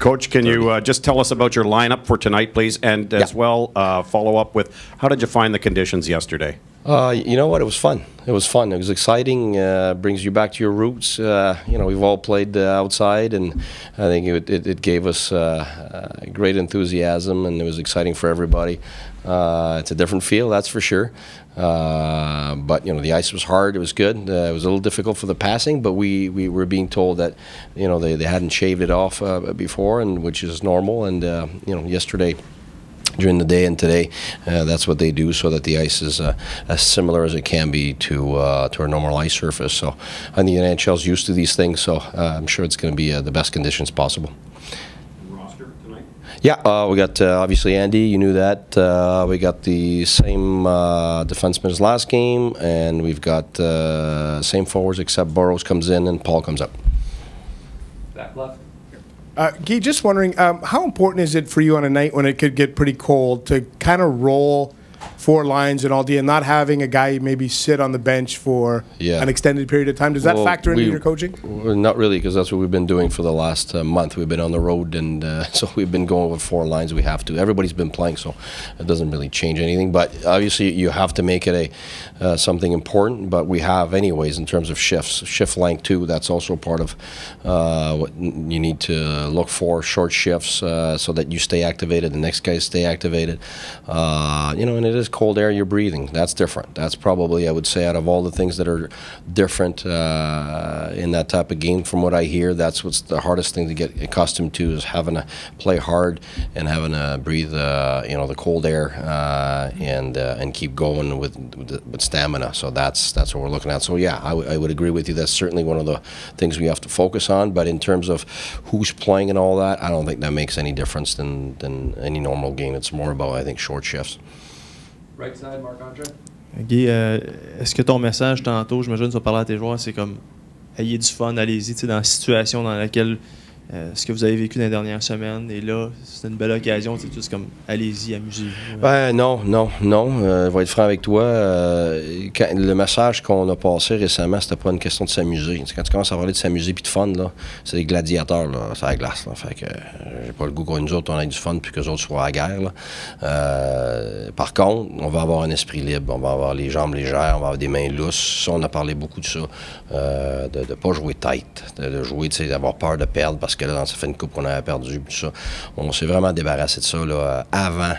Coach, can you just tell us about your lineup for tonight, please, and as well follow up with how did you find the conditions yesterday? You know what? It was fun. It was fun. It was exciting. Brings you back to your roots. You know, we've all played outside, and I think it gave us great enthusiasm, and it was exciting for everybody. It's a different feel, that's for sure. But you know, the ice was hard. It was good. It was a little difficult for the passing, but we were being told that you know they hadn't shaved it off before, and which is normal. And you know, yesterday, during the day and today, that's what they do so that the ice is as similar as it can be to our normal ice surface. So I think the NHL is used to these things, so I'm sure it's going to be the best conditions possible. Roster tonight? Yeah, we got obviously Andy, you knew that. We got the same defenseman as last game, and we've got same forwards except Burrows comes in and Paul comes out. Back left. Guy, just wondering, how important is it for you on a night when it could get pretty cold to kind of roll 4 lines and all day and not having a guy maybe sit on the bench for an extended period of time? Does that factor into your coaching? Not really, because that's what we've been doing for the last month. We've been on the road, and so we've been going with 4 lines. We have to. Everybody's been playing, so it doesn't really change anything. But obviously, you have to make it something important. But we have, anyways, in terms of shifts, shift length too. That's also part of what you need to look for. Short shifts so that you stay activated, the next guys stay activated. You know, and it is cold air you're breathing. That's different. That's probably, I would say, out of all the things that are different in that type of game, from what I hear, that's what's the hardest thing to get accustomed to, is having to play hard and having to breathe, you know, the cold air and keep going with stamina. So that's what we're looking at. So yeah, I would agree with you. That's certainly one of the things we have to focus on. But in terms of who's playing and all that, I don't think that makes any difference than any normal game. It's more about, I think, short shifts. Right side, Marc-André. Guy, est-ce que ton message tantôt, j'imagine, tu vas parler à tes joueurs, c'est comme ayez du fun, allez-y, tu sais, dans la situation dans laquelle ce que vous avez vécu dans les dernières semaines, et là, c'est une belle occasion, c'est juste comme allez-y, amusez-vous. Non. Je vais être franc avec toi. Le message qu'on a passé récemment, c'était pas une question de s'amuser. Quand tu commences à parler de s'amuser puis de fun, là, c'est des gladiateurs, là, c'est la glace. Là. Fait que j'ai pas le goût que nous autres, on ait du fun puis qu'eux autres soient à la guerre. Là. Par contre, on va avoir un esprit libre, on va avoir les jambes légères, on va avoir des mains lousses. Ça, on a parlé beaucoup de ça. De pas jouer tight, de jouer, tu sais, d'avoir peur de perdre parce que là, ça fait une coupe qu'on avait perdu, tout ça. On s'est vraiment débarrassé de ça là, avant,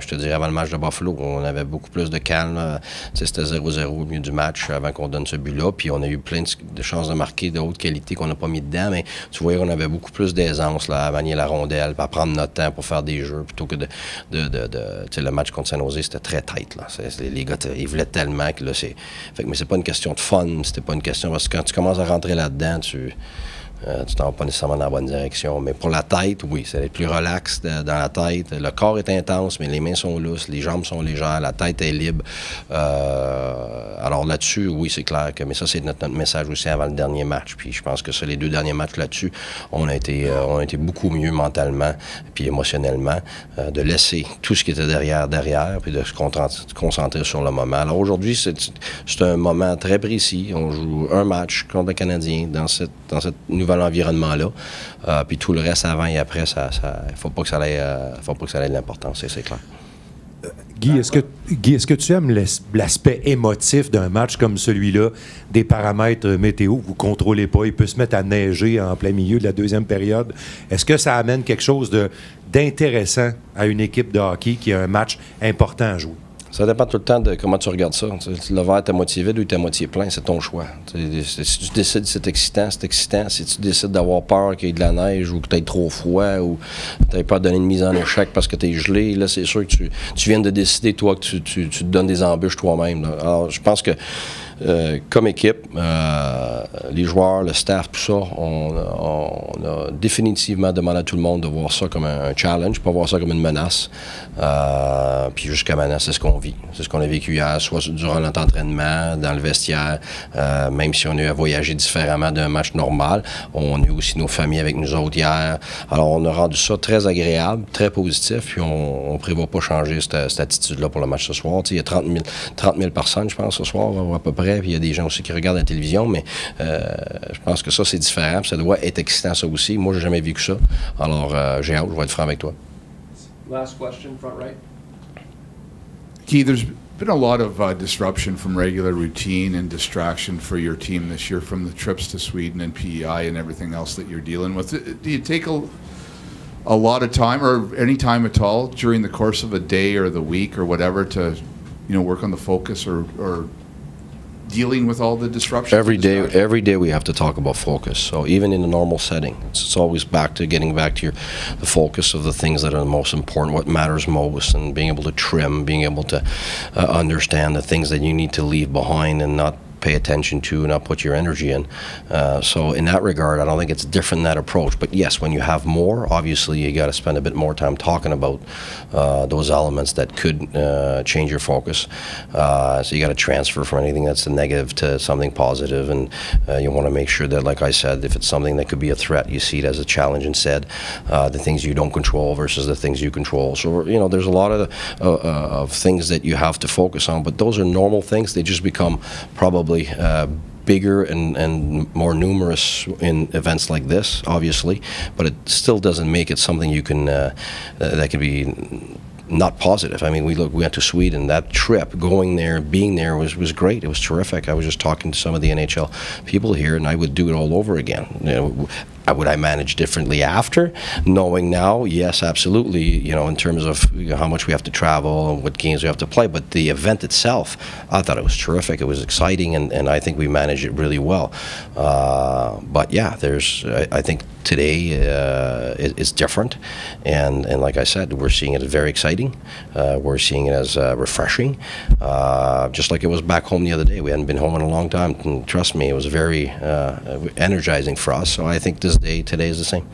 je te dirais avant le match de Buffalo. On avait beaucoup plus de calme. C'était 0-0 au milieu du match avant qu'on donne ce but-là. Puis on a eu plein de chances de marquer de haute qualité qu'on n'a pas mis dedans. Mais tu voyais qu'on avait beaucoup plus d'aisance à manier la rondelle, à prendre notre temps pour faire des jeux, plutôt que tu sais, le match contre San Jose, c'était très tight. Là. Les gars, ils voulaient tellement que là, c'est... Mais c'est pas une question de fun, c'était pas une question... Parce que quand tu commences à rentrer là-dedans, tu t'en vas pas nécessairement dans la bonne direction. Mais pour la tête, oui, c'est être plus relax dans la tête. Le corps est intense, mais les mains sont lousses, les jambes sont légères, la tête est libre. Alors là-dessus, oui, c'est clair que... Mais ça, c'est notre message aussi avant le dernier match. Puis je pense que ça, les 2 derniers matchs là-dessus, on a été beaucoup mieux mentalement puis émotionnellement, de laisser tout ce qui était derrière, puis de se concentrer sur le moment. Alors aujourd'hui, c'est un moment très précis. On joue un match contre le Canadien dans cette nouvel environnement-là. Puis tout le reste avant et après, faut pas que ça ait de l'importance, c'est clair. Guy, est-ce que tu aimes l'aspect émotif d'un match comme celui-là, des paramètres météo que vous ne contrôlez pas? Il peut se mettre à neiger en plein milieu de la deuxième période. Est-ce que ça amène quelque chose d'intéressant à une équipe de hockey qui a un match important à jouer? Ça dépend tout le temps de comment tu regardes ça. Le verre est à moitié vide ou est à moitié plein, c'est ton choix. Si tu décides que c'est excitant, c'est excitant. Si tu décides d'avoir peur qu'il y ait de la neige ou que tu aies trop froid ou que tu aies peur de donner une mise en échec parce que tu es gelé, là, c'est sûr que tu viens de décider, toi, que tu te donnes des embûches toi-même. Alors, je pense que comme équipe, les joueurs, le staff, tout ça, on a définitivement demandé à tout le monde de voir ça comme un challenge, pas voir ça comme une menace. Puis jusqu'à maintenant, c'est ce qu'on vit. C'est ce qu'on a vécu hier, soit durant notre entraînement, dans le vestiaire, même si on a eu à voyager différemment d'un match normal. On a eu aussi nos familles avec nous autres hier. Alors, on a rendu ça très agréable, très positif, puis on ne prévoit pas changer cette attitude-là pour le match ce soir. Il y a 30 000 personnes, je pense, ce soir, à peu près. Puis il y a des gens aussi qui regardent la télévision, mais je pense que ça, c'est différent. Ça doit être excitant, ça aussi. Moi, j'ai jamais vécu ça. Alors, j'ai hâte, je vais être franc avec toi. Last question, front right. Guy, there's been a lot of disruption from regular routine and distraction for your team this year from the trips to Sweden and PEI and everything else that you're dealing with. Do you take a lot of time or any time at all during the course of a day or the week or whatever to, work on the focus or dealing with all the disruption? Every day we have to talk about focus. So even in a normal setting, it's always getting back to the focus of the things that are the most important, what matters most, and being able to trim, being able to understand the things that you need to leave behind and not pay attention to and not put your energy in. So in that regard, I don't think it's different in that approach. But yes, when you have more, obviously you got to spend a bit more time talking about those elements that could change your focus. So you got to transfer from anything that's a negative to something positive, and you want to make sure that, like I said, if it's something that could be a threat, you see it as a challenge instead. The things you don't control versus the things you control. So there's a lot of things that you have to focus on, but those are normal things. They just become probably bigger and more numerous in events like this, obviously, but it still doesn't make it something you can that can be not positive. I mean, we went to Sweden. That trip, going there, being there was great. It was terrific. I was just talking to some of the NHL people here, and I would do it all over again. Would I manage differently after? Knowing now, yes, absolutely, in terms of how much we have to travel and what games we have to play. But the event itself, I thought it was terrific. It was exciting, and I think we managed it really well. But yeah, I think today it's different. And like I said, we're seeing it as very exciting. We're seeing it as refreshing. Just like it was back home the other day. We hadn't been home in a long time. And trust me, it was very energizing for us. So I think today is the same.